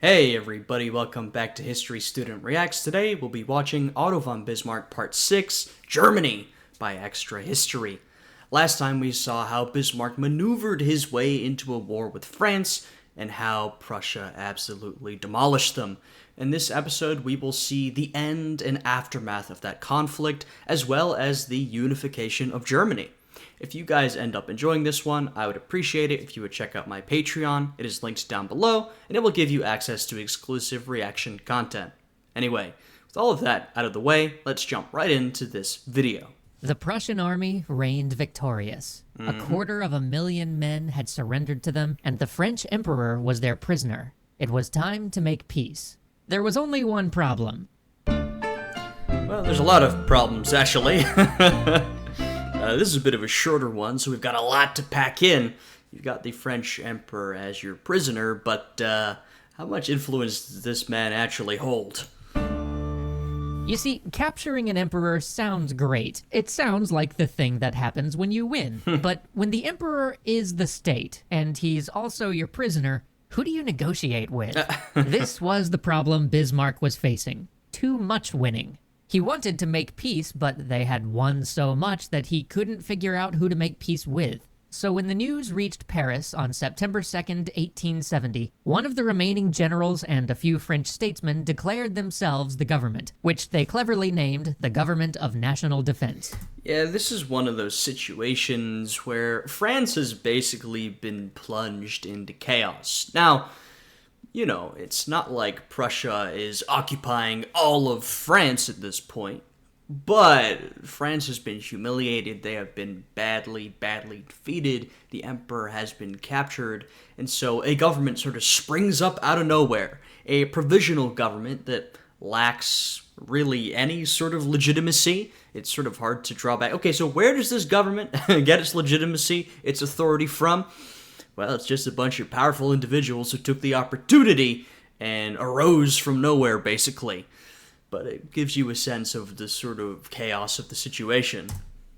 Hey everybody, welcome back to History Student Reacts. Today we'll be watching Otto Von Bismarck Part 6, Germany, by Extra History. Last time we saw how Bismarck maneuvered his way into a war with France, and how Prussia absolutely demolished them. In this episode we will see the end and aftermath of that conflict, as well as the unification of Germany. If you guys end up enjoying this one, I would appreciate it if you would check out my Patreon. It is linked down below, and it will give you access to exclusive reaction content. Anyway, with all of that out of the way, let's jump right into this video. The Prussian army reigned victorious. A 250,000 men had surrendered to them, and the French emperor was their prisoner. It was time to make peace. There was only one problem. Well, there's a lot of problems, actually. This is a bit of a shorter one, so we've got a lot to pack in. You've got the French emperor as your prisoner, but how much influence does this man actually hold? You see, capturing an emperor sounds great. It sounds like the thing that happens when you win. But when the emperor is the state, and he's also your prisoner, who do you negotiate with? This was the problem Bismarck was facing. Too much winning. He wanted to make peace, but they had won so much that he couldn't figure out who to make peace with. So when the news reached Paris on September 2nd, 1870, one of the remaining generals and a few French statesmen declared themselves the government, which they cleverly named the Government of National Defense. Yeah, this is one of those situations where France has basically been plunged into chaos. Now, you know, it's not like Prussia is occupying all of France at this point, but France has been humiliated. They have been badly defeated. The emperor has been captured, and so a government sort of springs up out of nowhere. A provisional government that lacks really any sort of legitimacy. It's sort of hard to draw back. Okay, so where does this government get its legitimacy, its authority from? Well, it's just a bunch of powerful individuals who took the opportunity and arose from nowhere, basically. But it gives you a sense of the sort of chaos of the situation.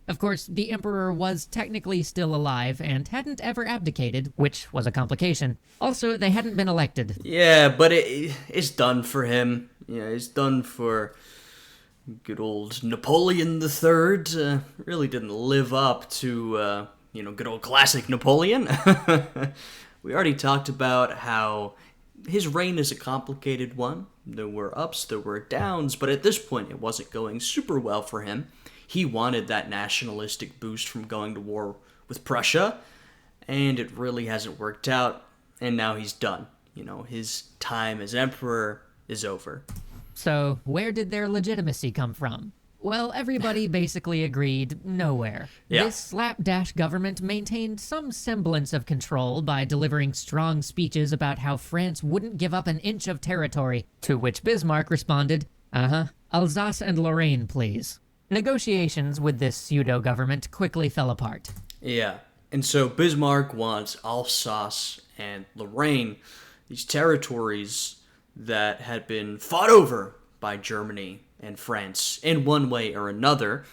Of course, the emperor was technically still alive and hadn't ever abdicated, which was a complication. Also, they hadn't been elected. Yeah, but it's done for him. Yeah, it's done for good old Napoleon III. Really didn't live up to good old classic Napoleon. We already talked about how his reign is a complicated one. There were ups, there were downs, but at this point it wasn't going super well for him. He wanted that nationalistic boost from going to war with Prussia, and it really hasn't worked out, and now he's done. You know, his time as emperor is over. So, where did their legitimacy come from? Well, everybody basically agreed nowhere. Yeah. This slapdash government maintained some semblance of control by delivering strong speeches about how France wouldn't give up an inch of territory, to which Bismarck responded, Alsace and Lorraine, please. Negotiations with this pseudo-government quickly fell apart. Yeah, and so Bismarck wants Alsace and Lorraine, these territories that had been fought over by Germany and France in one way or another,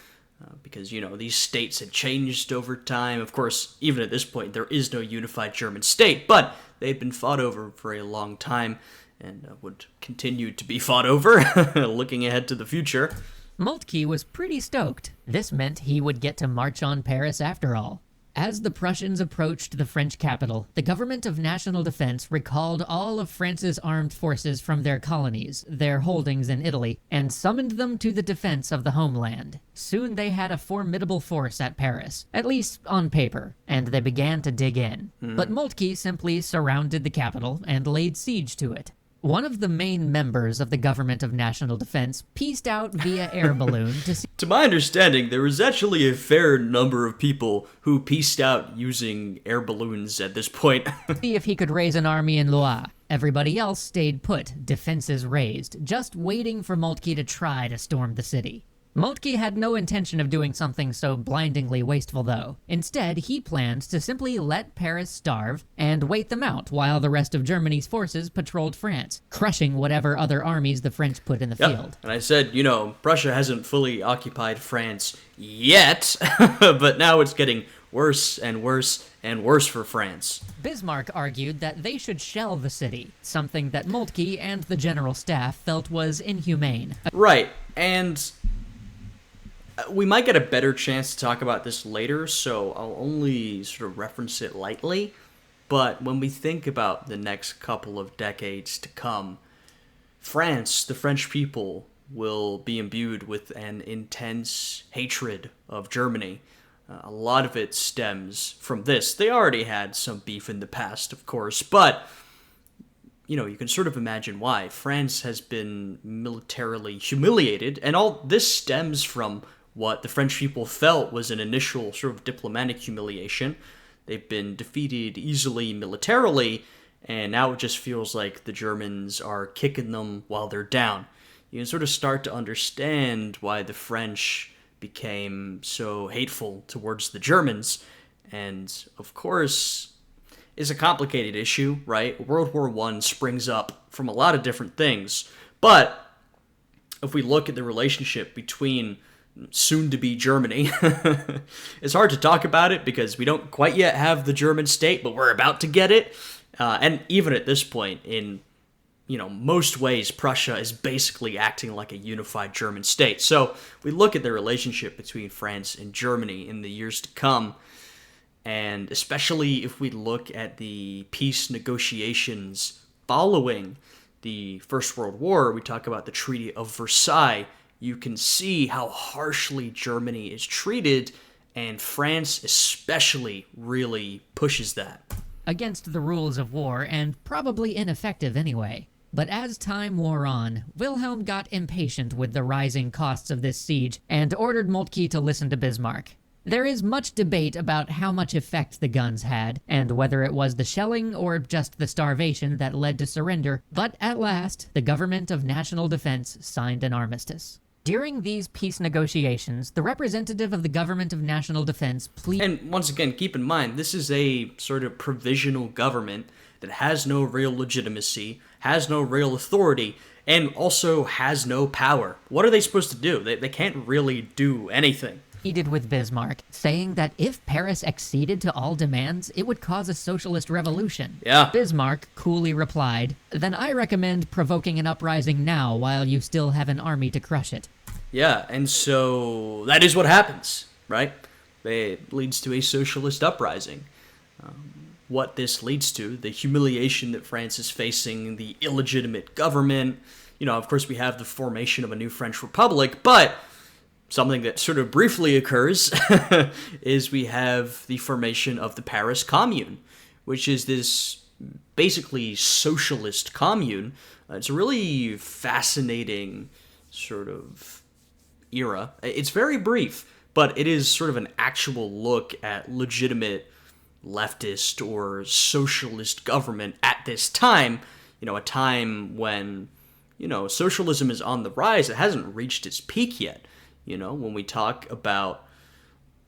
because, you know, these states had changed over time. Of course, even at this point, there is no unified German state, but they've been fought over for a long time and would continue to be fought over, looking ahead to the future. Moltke was pretty stoked. This meant he would get to march on Paris after all. As the Prussians approached the French capital, the Government of National Defense recalled all of France's armed forces from their colonies, their holdings in Italy, and summoned them to the defense of the homeland. Soon they had a formidable force at Paris, at least on paper, and they began to dig in. But Moltke simply surrounded the capital and laid siege to it. One of the main members of the Government of National Defense pieced out via air balloon to see... To my understanding, there was actually a fair number of people who pieced out using air balloons at this point. see if he could raise an army in Loire. Everybody else stayed put, defenses raised, just waiting for Moltke to try to storm the city. Moltke had no intention of doing something so blindingly wasteful, though. Instead, he planned to simply let Paris starve and wait them out while the rest of Germany's forces patrolled France, crushing whatever other armies the French put in the field. And I said, you know, Prussia hasn't fully occupied France yet, but now it's getting worse and worse and worse for France. Bismarck argued that they should shell the city, something that Moltke and the general staff felt was inhumane. Right, and we might get a better chance to talk about this later, so I'll only sort of reference it lightly. But when we think about the next couple of decades to come, France, the French people, will be imbued with an intense hatred of Germany. A lot of it stems from this. They already had some beef in the past, of course, but you can sort of imagine why. France has been militarily humiliated, and all this stems from what the French people felt was an initial sort of diplomatic humiliation. They've been defeated easily militarily, and now it just feels like the Germans are kicking them while they're down. You can sort of start to understand why the French became so hateful towards the Germans. And, of course, it's a complicated issue, right? World War I springs up from a lot of different things. But if we look at the relationship between soon-to-be Germany, it's hard to talk about it because we don't quite yet have the German state, but we're about to get it. And even at this point, in most ways, Prussia is basically acting like a unified German state. So we look at the relationship between France and Germany in the years to come, and especially if we look at the peace negotiations following the First World War, we talk about the Treaty of Versailles, you can see how harshly Germany is treated, and France especially really pushes that. Against the rules of war, and probably ineffective anyway. But as time wore on, Wilhelm got impatient with the rising costs of this siege and ordered Moltke to listen to Bismarck. There is much debate about how much effect the guns had, and whether it was the shelling or just the starvation that led to surrender, but at last, the Government of National Defense signed an armistice. During these peace negotiations, the representative of the Government of National Defense pleaded... And once again, keep in mind, this is a sort of provisional government that has no real legitimacy, has no real authority, and also has no power. What are they supposed to do? They can't really do anything. Pleaded with Bismarck, saying that if Paris acceded to all demands, it would cause a socialist revolution. Yeah. Bismarck coolly replied, "Then I recommend provoking an uprising now while you still have an army to crush it." Yeah, and so that is what happens, right? It leads to a socialist uprising. What this leads to, the humiliation that France is facing, the illegitimate government. Of course, we have the formation of a new French Republic, but something that sort of briefly occurs is we have the formation of the Paris Commune, which is this basically socialist commune. It's a really fascinating sort of era. It's very brief, but it is sort of an actual look at legitimate leftist or socialist government at this time, a time when, socialism is on the rise. It hasn't reached its peak yet. When we talk about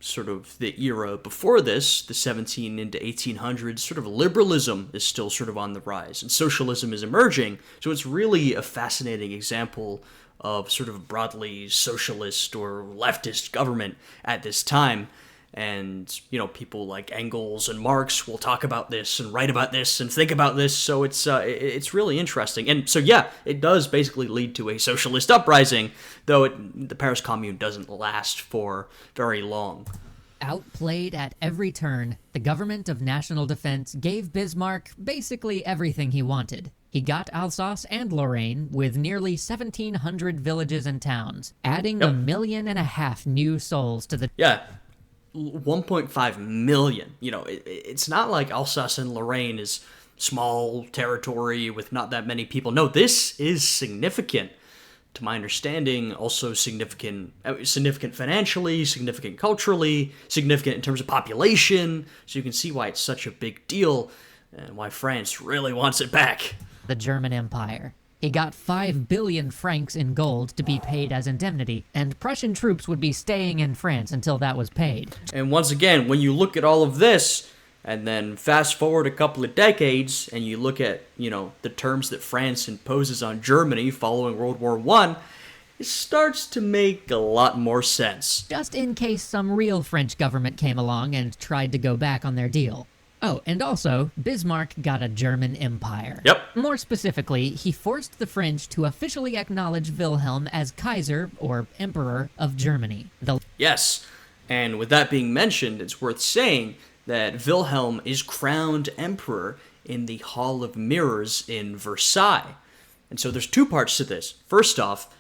sort of the era before this, the 17 into 1800s, sort of liberalism is still sort of on the rise, and socialism is emerging. So it's really a fascinating example of sort of broadly socialist or leftist government at this time. And, people like Engels and Marx will talk about this and write about this and think about this. So it's really interesting. And so, yeah, it does basically lead to a socialist uprising, though the Paris Commune doesn't last for very long. Outplayed at every turn, the Government of National Defense gave Bismarck basically everything he wanted. He got Alsace and Lorraine with nearly 1,700 villages and towns, adding 1.5 million new souls to the... Yeah. 1.5 million. It's not like Alsace and Lorraine is small territory with not that many people. No, this is significant. To my understanding, also significant financially, significant culturally, significant in terms of population. So you can see why it's such a big deal and why France really wants it back. The German Empire. He got 5 billion francs in gold to be paid as indemnity, and Prussian troops would be staying in France until that was paid. And once again, when you look at all of this, and then fast forward a couple of decades, and you look at, the terms that France imposes on Germany following World War I, it starts to make a lot more sense. Just in case some real French government came along and tried to go back on their deal. Oh, and also, Bismarck got a German empire. Yep. More specifically, he forced the French to officially acknowledge Wilhelm as Kaiser, or Emperor, of Germany. Yes, and with that being mentioned, it's worth saying that Wilhelm is crowned emperor in the Hall of Mirrors in Versailles. And so there's two parts to this. First off,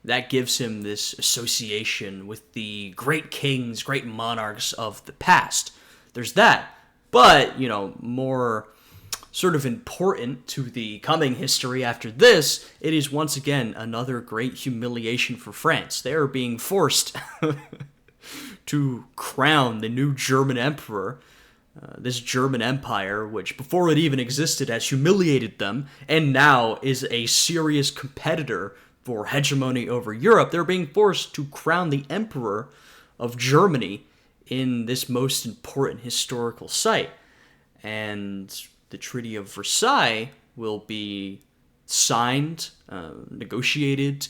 that gives him this association with the great kings, great monarchs of the past. There's that. But, more sort of important to the coming history after this, it is once again another great humiliation for France. They are being forced to crown the new German emperor. This German empire, which before it even existed has humiliated them, and now is a serious competitor for hegemony over Europe. They're being forced to crown the emperor of Germany in this most important historical site. And the Treaty of Versailles will be signed, negotiated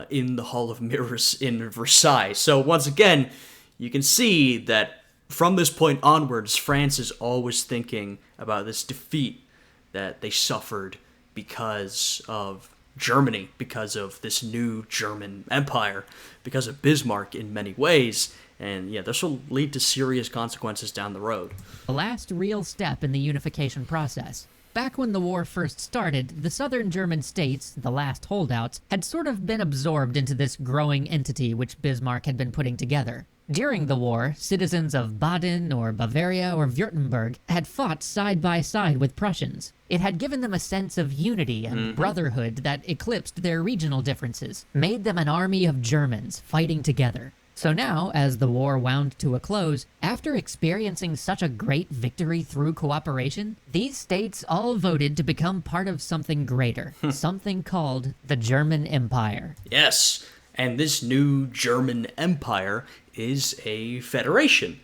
in the Hall of Mirrors in Versailles. So once again, you can see that from this point onwards, France is always thinking about this defeat that they suffered because of Germany, because of this new German empire, because of Bismarck in many ways. And yeah, this will lead to serious consequences down the road. The last real step in the unification process. Back when the war first started, the southern German states, the last holdouts, had sort of been absorbed into this growing entity which Bismarck had been putting together. During the war, citizens of Baden or Bavaria or Württemberg had fought side by side with Prussians. It had given them a sense of unity and brotherhood that eclipsed their regional differences, made them an army of Germans fighting together. So now, as the war wound to a close, after experiencing such a great victory through cooperation, these states all voted to become part of something greater, something called the German Empire. Yes, and this new German Empire is a federation,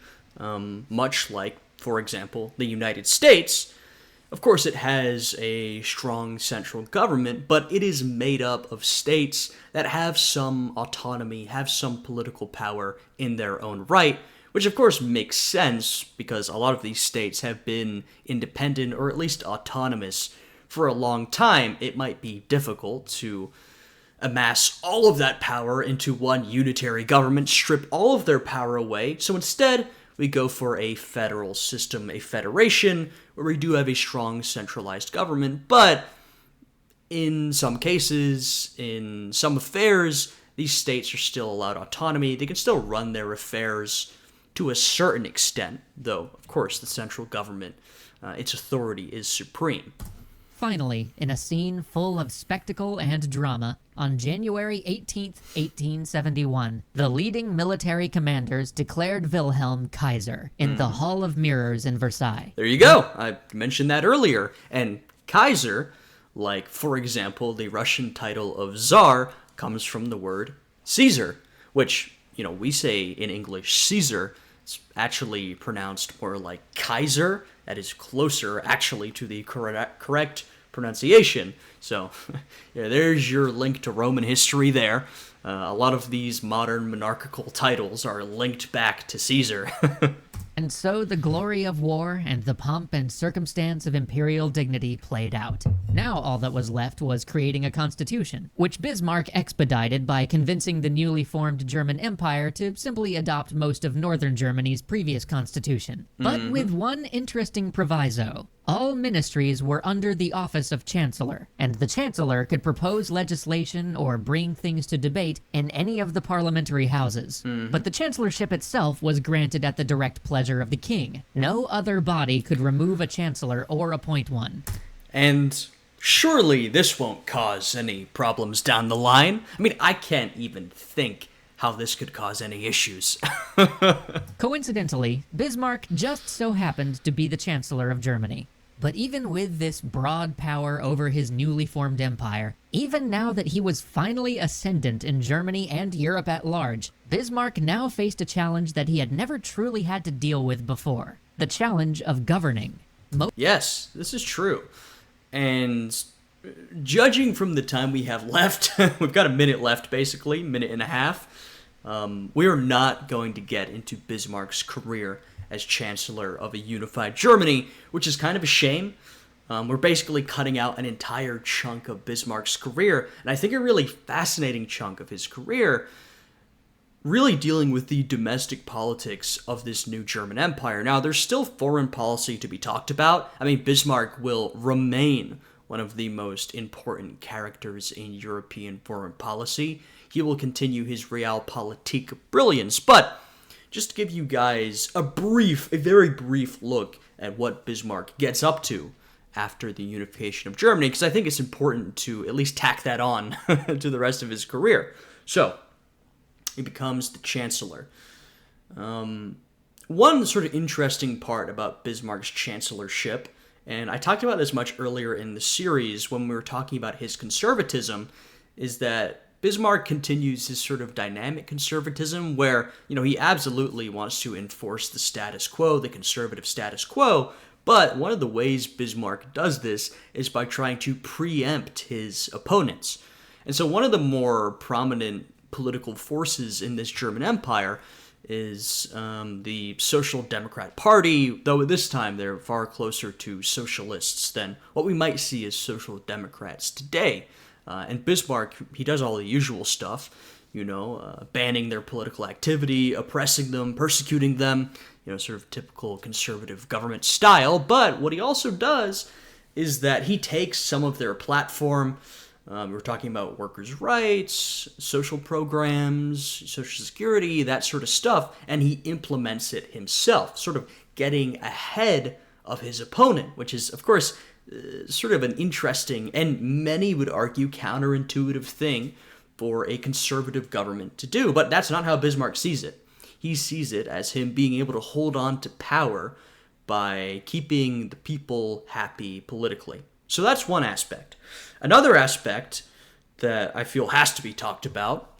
much like, for example, the United States. Of course, it has a strong central government, but it is made up of states that have some autonomy, have some political power in their own right, which of course makes sense because a lot of these states have been independent or at least autonomous for a long time. It might be difficult to amass all of that power into one unitary government, strip all of their power away, so instead we go for a federal system, a federation, where we do have a strong centralized government, but in some cases, in some affairs, these states are still allowed autonomy. They can still run their affairs to a certain extent, though, of course, the central government, its authority is supreme. Finally, in a scene full of spectacle and drama, on January 18, 1871, the leading military commanders declared Wilhelm Kaiser in the Hall of Mirrors in Versailles. There you go. I mentioned that earlier. And Kaiser, like, for example, the Russian title of Tsar, comes from the word Caesar, which, we say in English Caesar. It's actually pronounced more like Kaiser. That is closer, actually, to the correct pronunciation. So, yeah, there's your link to Roman history there. A lot of these modern monarchical titles are linked back to Caesar. And so the glory of war and the pomp and circumstance of imperial dignity played out. Now all that was left was creating a constitution, which Bismarck expedited by convincing the newly formed German Empire to simply adopt most of northern Germany's previous constitution. But with one interesting proviso. All ministries were under the office of Chancellor, and the Chancellor could propose legislation or bring things to debate in any of the parliamentary houses. But the Chancellorship itself was granted at the direct pleasure of the king. No other body could remove a Chancellor or appoint one. And surely this won't cause any problems down the line. I mean, I can't even think how this could cause any issues. Coincidentally, Bismarck just so happened to be the Chancellor of Germany. But even with this broad power over his newly formed empire, even now that he was finally ascendant in Germany and Europe at large, Bismarck now faced a challenge that he had never truly had to deal with before. The challenge of governing. Yes, this is true. And Judging from the time we have left, we've got a minute left, basically, minute and a half. We are not going to get into Bismarck's career as Chancellor of a unified Germany, which is kind of a shame. We're basically cutting out an entire chunk of Bismarck's career, and I think a really fascinating chunk of his career, really dealing with the domestic politics of this new German empire. Now, there's still foreign policy to be talked about. I mean, Bismarck will remain one of the most important characters in European foreign policy. He will continue his realpolitik brilliance, but just to give you guys a very brief look at what Bismarck gets up to after the unification of Germany, because I think it's important to at least tack that on to the rest of his career. So, he becomes the Chancellor. One sort of interesting part about Bismarck's chancellorship, and I talked about this much earlier in the series when we were talking about his conservatism, is that Bismarck continues his sort of dynamic conservatism where, he absolutely wants to enforce the status quo, the conservative status quo, but one of the ways Bismarck does this is by trying to preempt his opponents. And so one of the more prominent political forces in this German Empire is the Social Democrat Party, though at this time they're far closer to socialists than what we might see as social democrats today. And Bismarck, he does all the usual stuff, banning their political activity, oppressing them, persecuting them, sort of typical conservative government style. But what he also does is that he takes some of their platform. We're talking about workers' rights, social programs, social security, that sort of stuff, and he implements it himself, sort of getting ahead of his opponent, which is, of course, sort of an interesting and many would argue counterintuitive thing for a conservative government to do. But that's not how Bismarck sees it. He sees it as him being able to hold on to power by keeping the people happy politically. So that's one aspect. Another aspect that I feel has to be talked about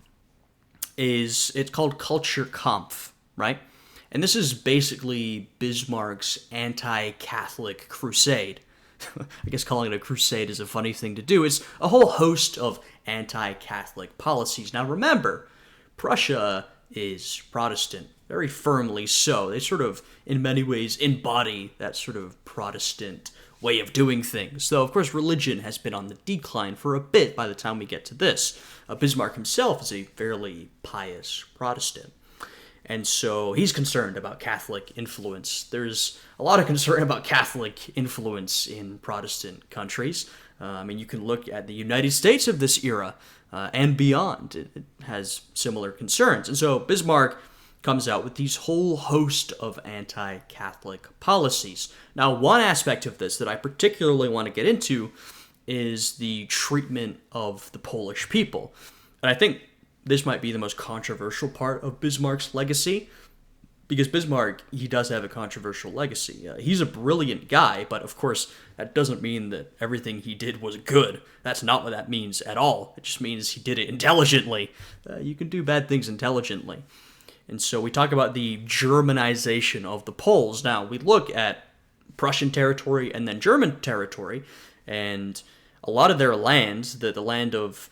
is it's called Kulturkampf, right? And this is basically Bismarck's anti-Catholic crusade. I guess calling it a crusade is a funny thing to do. It's a whole host of anti-Catholic policies. Now remember, Prussia is Protestant, very firmly so. They sort of, in many ways, embody that sort of Protestant way of doing things. Though, of course, religion has been on the decline for a bit by the time we get to this. Bismarck himself is a fairly pious Protestant. And so he's concerned about Catholic influence. There's a lot of concern about Catholic influence in Protestant countries. You can look at the United States of this era and beyond. It has similar concerns. And so Bismarck comes out with these whole host of anti-Catholic policies. Now, one aspect of this that I particularly want to get into is the treatment of the Polish people. And I think this might be the most controversial part of Bismarck's legacy, because Bismarck, he does have a controversial legacy. He's a brilliant guy, but of course, that doesn't mean that everything he did was good. That's not what that means at all. It just means he did it intelligently. You can do bad things intelligently. And so we talk about the Germanization of the Poles. Now, we look at Prussian territory and then German territory, and a lot of their lands, the land of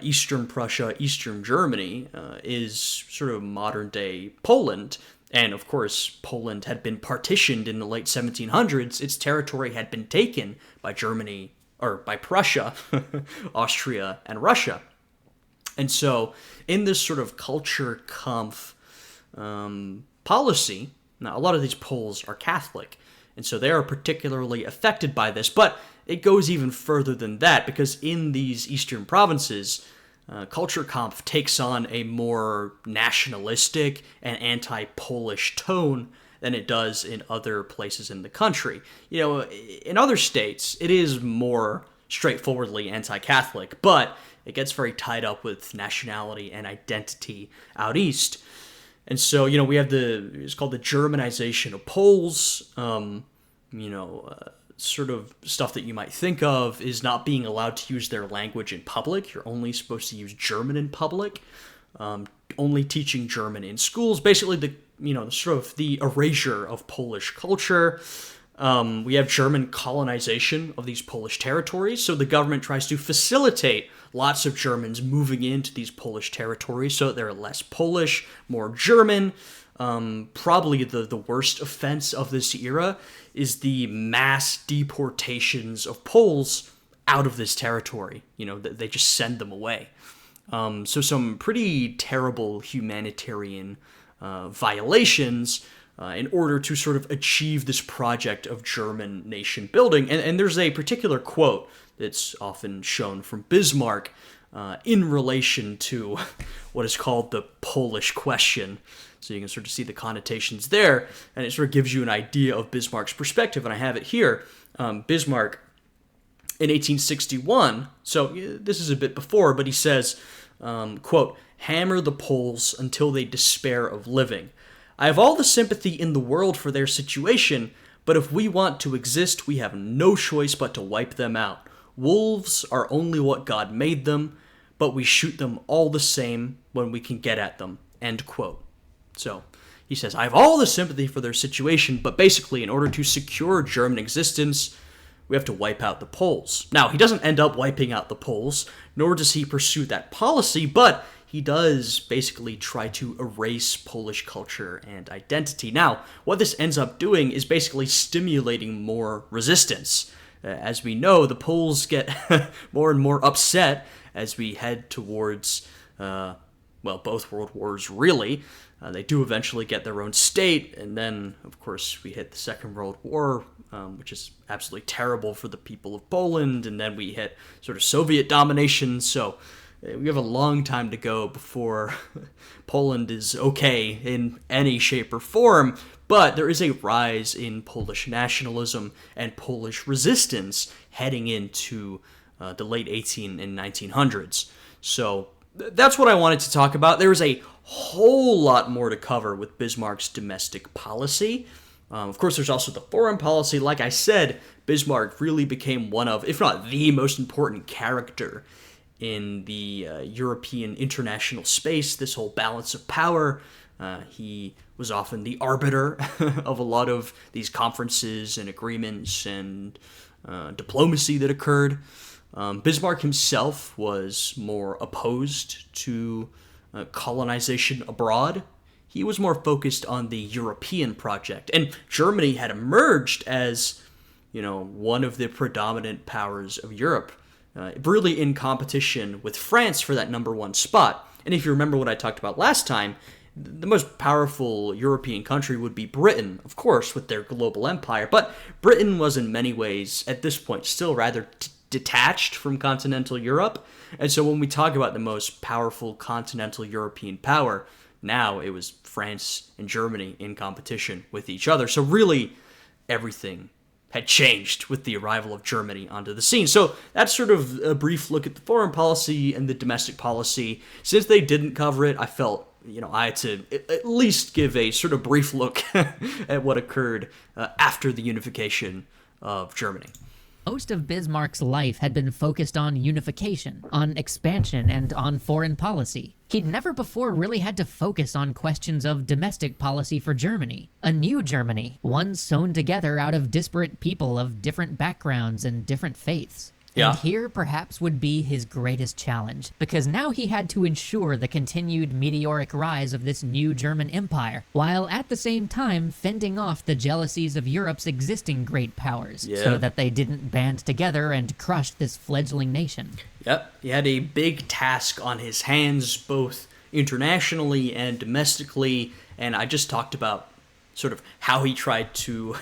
Eastern Prussia, Eastern Germany, is sort of modern-day Poland. And, of course, Poland had been partitioned in the late 1700s. Its territory had been taken by Germany, or by Prussia, Austria, and Russia. And so, in this sort of Kulturkampf policy, now a lot of these Poles are Catholic, and so they are particularly affected by this. But it goes even further than that, because in these eastern provinces, Kulturkampf takes on a more nationalistic and anti-Polish tone than it does in other places in the country. In other states, it is more straightforwardly anti-Catholic, but it gets very tied up with nationality and identity out east. And so, we have it's called the Germanization of Poles. Sort of stuff that you might think of is not being allowed to use their language in public. You're only supposed to use German in public. Only teaching German in schools. Basically, the sort of the erasure of Polish culture. We have German colonization of these Polish territories, so the government tries to facilitate lots of Germans moving into these Polish territories so that they're less Polish, more German. Probably the worst offense of this era is the mass deportations of Poles out of this territory. They just send them away. So some pretty terrible humanitarian violations in order to sort of achieve this project of German nation building. And there's a particular quote that's often shown from Bismarck in relation to what is called the Polish question. So you can sort of see the connotations there, and it sort of gives you an idea of Bismarck's perspective, and I have it here. Bismarck, in 1861, so this is a bit before, but he says, quote, "Hammer the Poles until they despair of living. I have all the sympathy in the world for their situation, but if we want to exist, we have no choice but to wipe them out. Wolves are only what God made them, but we shoot them all the same when we can get at them." End quote. So he says, I have all the sympathy for their situation, but basically, in order to secure German existence, we have to wipe out the Poles. Now, he doesn't end up wiping out the Poles, nor does he pursue that policy, but he does basically try to erase Polish culture and identity. Now, what this ends up doing is basically stimulating more resistance. As we know, the Poles get more and more upset as we head towards, both world wars, really. They do eventually get their own state, and then, of course, we hit the Second World War, which is absolutely terrible for the people of Poland, and then we hit sort of Soviet domination, so we have a long time to go before Poland is okay in any shape or form, but there is a rise in Polish nationalism and Polish resistance heading into the late 18 and 1900s. So that's what I wanted to talk about. There is a whole lot more to cover with Bismarck's domestic policy. Of course, there's also the foreign policy. Like I said, Bismarck really became one of, if not the most important character in the European international space, this whole balance of power. He was often the arbiter of a lot of these conferences and agreements and diplomacy that occurred. Bismarck himself was more opposed to colonization abroad. He was more focused on the European project. And Germany had emerged as, one of the predominant powers of Europe, really in competition with France for that number one spot. And if you remember what I talked about last time, the most powerful European country would be Britain, of course, with their global empire. But Britain was in many ways, at this point, still rather detached from continental Europe. And so when we talk about the most powerful continental European power, now it was France and Germany in competition with each other. So really, everything had changed with the arrival of Germany onto the scene. So that's sort of a brief look at the foreign policy and the domestic policy. Since they didn't cover it, I felt I had to at least give a sort of brief look at what occurred after the unification of Germany. Most of Bismarck's life had been focused on unification, on expansion, and on foreign policy. He'd never before really had to focus on questions of domestic policy for Germany. A new Germany, one sewn together out of disparate people of different backgrounds and different faiths. Yeah. And here perhaps would be his greatest challenge, because now he had to ensure the continued meteoric rise of this new German empire, while at the same time fending off the jealousies of Europe's existing great powers, so that they didn't band together and crush this fledgling nation. Yep, he had a big task on his hands, both internationally and domestically, and I just talked about sort of how he tried to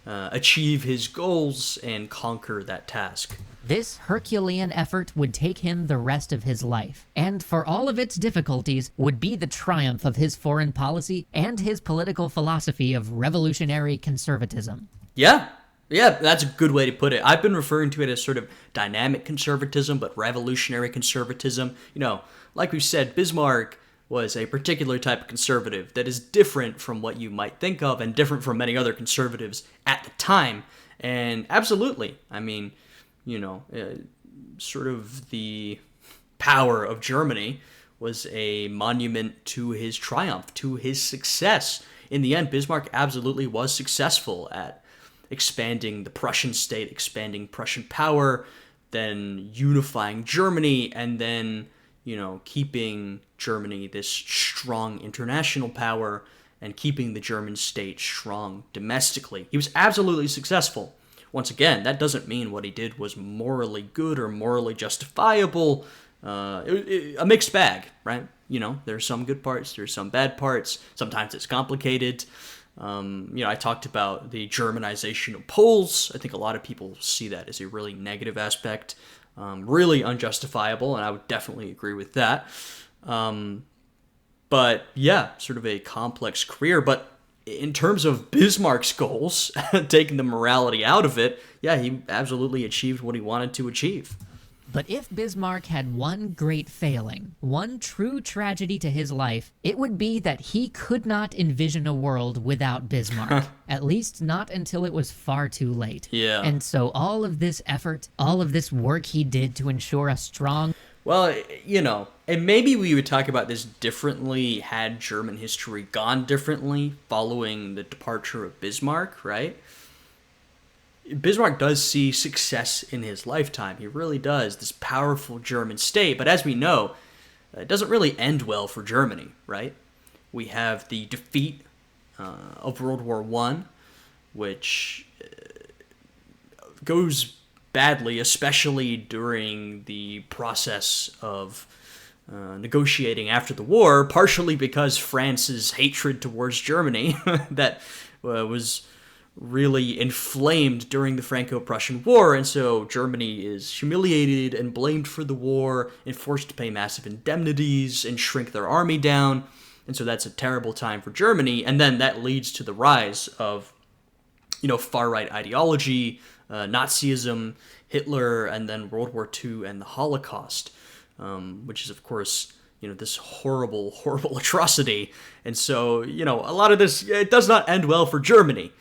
achieve his goals and conquer that task. This Herculean effort would take him the rest of his life, and for all of its difficulties, would be the triumph of his foreign policy and his political philosophy of revolutionary conservatism. Yeah, that's a good way to put it. I've been referring to it as sort of dynamic conservatism, but revolutionary conservatism. Like we said, Bismarck was a particular type of conservative that is different from what you might think of and different from many other conservatives at the time. And absolutely, sort of the power of Germany was a monument to his triumph, to his success. In the end, Bismarck absolutely was successful at expanding the Prussian state, expanding Prussian power, then unifying Germany, and then, keeping Germany this strong international power and keeping the German state strong domestically. He was absolutely successful. Once again, that doesn't mean what he did was morally good or morally justifiable. A mixed bag, right? There's some good parts, there's some bad parts. Sometimes it's complicated. I talked about the Germanization of Poles. I think a lot of people see that as a really negative aspect, really unjustifiable, and I would definitely agree with that. But yeah, sort of a complex career. But in terms of Bismarck's goals, taking the morality out of it, yeah, he absolutely achieved what he wanted to achieve. But if Bismarck had one great failing, one true tragedy to his life, it would be that he could not envision a world without Bismarck. At least not until it was far too late. Yeah. And so all of this effort, all of this work he did to ensure a strong... Well, and maybe we would talk about this differently had German history gone differently following the departure of Bismarck, right? Bismarck does see success in his lifetime. He really does, this powerful German state. But as we know, it doesn't really end well for Germany, right? We have the defeat of World War I, which goes badly, especially during the process of negotiating after the war, partially because France's hatred towards Germany that was really inflamed during the Franco-Prussian War, and so Germany is humiliated and blamed for the war and forced to pay massive indemnities and shrink their army down, and so that's a terrible time for Germany, and then that leads to the rise of, far-right ideology, Nazism, Hitler, and then World War II and the Holocaust, which is, of course, this horrible, horrible atrocity, and so, a lot of this, it does not end well for Germany.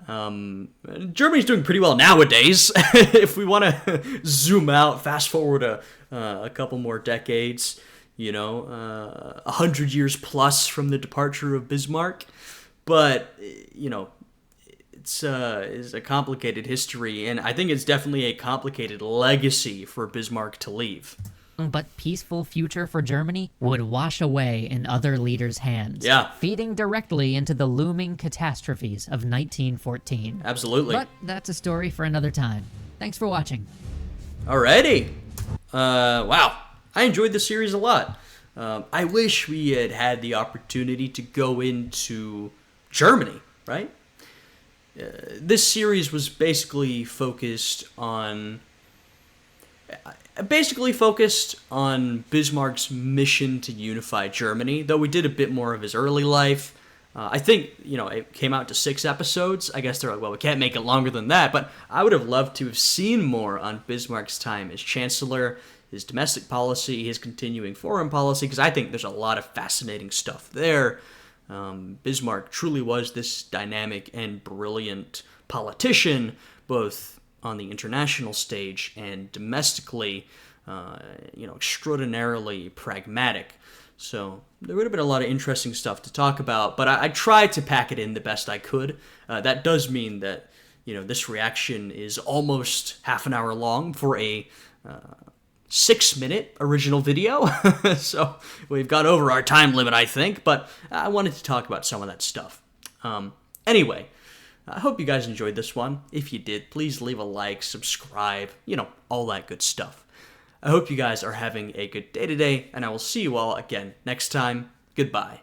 Germany's doing pretty well nowadays. If we want to zoom out, fast forward a couple more decades, 100 years plus from the departure of Bismarck. But, it's a complicated history, and I think it's definitely a complicated legacy for Bismarck to leave. But peaceful future for Germany would wash away in other leaders' hands, feeding directly into the looming catastrophes of 1914. Absolutely. But that's a story for another time. Thanks for watching. Alrighty. Wow. I enjoyed this series a lot. I wish we had had the opportunity to go into Germany, right? This series was basically focused on Bismarck's mission to unify Germany, though we did a bit more of his early life. I think, it came out to 6 episodes. I guess they're like, well, we can't make it longer than that, but I would have loved to have seen more on Bismarck's time as Chancellor, his domestic policy, his continuing foreign policy, because I think there's a lot of fascinating stuff there. Bismarck truly was this dynamic and brilliant politician, both on the international stage and domestically, extraordinarily pragmatic. So there would have been a lot of interesting stuff to talk about, but I tried to pack it in the best I could. That does mean that, this reaction is almost half an hour long for a 6-minute original video. So we've got over our time limit, I think, but I wanted to talk about some of that stuff. Anyway, I hope you guys enjoyed this one. If you did, please leave a like, subscribe, all that good stuff. I hope you guys are having a good day today, and I will see you all again next time. Goodbye.